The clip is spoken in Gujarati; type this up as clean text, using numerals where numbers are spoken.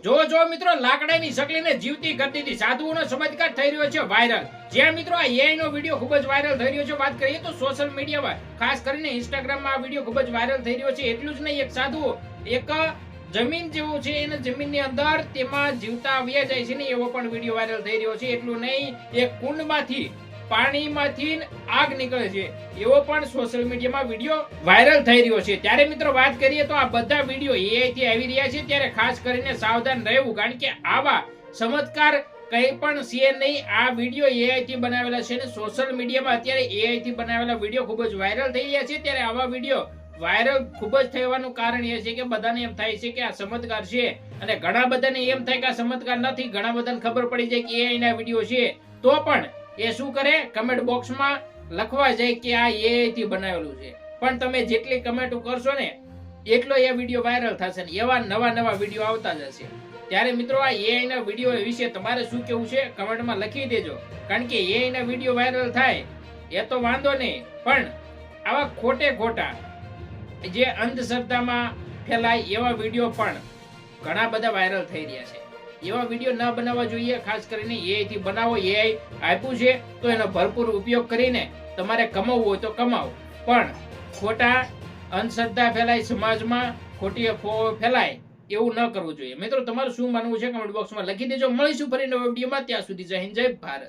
જો મિત્રો લાકડાની સકલીને જીવતી કરી દીધી, સાધુઓનો ચમત્કાર થઈ રહ્યો છે વાયરલ। જ્યાં મિત્રો આ એઆઈ નો વિડિયો ખૂબ જ વાયરલ થઈ રહ્યો છે। વાત કરીએ તો સોશિયલ મીડિયામાં ખાસ કરીને ઇન્સ્ટાગ્રામમાં આ વિડિયો ખૂબ જ વાયરલ થઈ રહ્યો છે। એટલું જ નહીં, એક સાધુ એક જમીન જેવું છે, એને જમીનની અંદર તેમાં જીવતા વ્યા જાય છે ને એવો પણ વિડિયો વાયરલ થઈ રહ્યો છે। એટલું નહીં, એક કુંડમાંથી પાણીમાંથી આગ નીકળે છે એવો પણ સોશિયલ મીડિયામાં વિડિયો વાયરલ થઈ રહ્યો છે। ત્યારે મિત્રો વાત કરીએ તો આ બધા વિડિયો એઆઈ થી આવી રહ્યા છે, ત્યારે ખાસ કરીને સાવધાન રહેવું, કારણ કે આવા ચમત્કાર કઈ પણ છે નહીં। આ વિડિયો એઆઈ થી બનાવેલા છે અને સોશિયલ મીડિયામાં અત્યારે એઆઈ થી બનાવેલા વિડિયો ખૂબ જ વાયરલ થઈ રહ્યા છે। ત્યારે આવા વિડિયો વાયરલ ખૂબ જ થવાનું કારણ એ છે કે બધાને એમ થાય છે કે આ ચમત્કાર છે, અને ઘણા બધાને એમ થાય કે આ ચમત્કાર નથી। ઘણા બધાને ખબર પડી જાય કે એઆઈ ના વિડિયો છે, તો પણ એ શું કરે, કમેન્ટ બોક્સમાં લખવા જાય કે આ એઆઈ થી બનાવેલું છે। પણ તમે જેટલી કમેન્ટ કરશો ને એટલો એ વિડિયો વાયરલ થશે ને એવા નવા વિડિયો આવતા જશે। ત્યારે મિત્રો આ એઆઈ ના વિડિયો વિશે તમારે શું કેવું છે કમેન્ટમાં લખી દેજો, કારણ કે એઆઈ ના વિડિયો વાયરલ થાય એ તો વાંધો નહીં, પણ આવા ખોટા જે અંધશ્રદ્ધામાં ફેલાય એવા વિડિયો પણ ઘણા બધા વાયરલ થઈ રહ્યા છે। એવા વિડિયો ન બનાવવા જોઈએ। ખાસ કરીને એઆઈ થી બનાવો, એઆઈ આપ્યું છે તો એનો ભરપૂર ઉપયોગ કરીને તમારે કમાવવું હોય તો કમાવો, પણ ખોટા અંધશ્રદ્ધા ફેલાય સમાજમાં, ખોટી અફવાઓ ફેલાય એવું ન કરવું જોઈએ। મિત્રો તમારું શું માનવું છે કમેન્ટ બોક્સમાં લખી દેજો। મળીશું ફરી નવા વિડીયોમાં, ત્યાં સુધી જય હિન્દ, જય ભારત।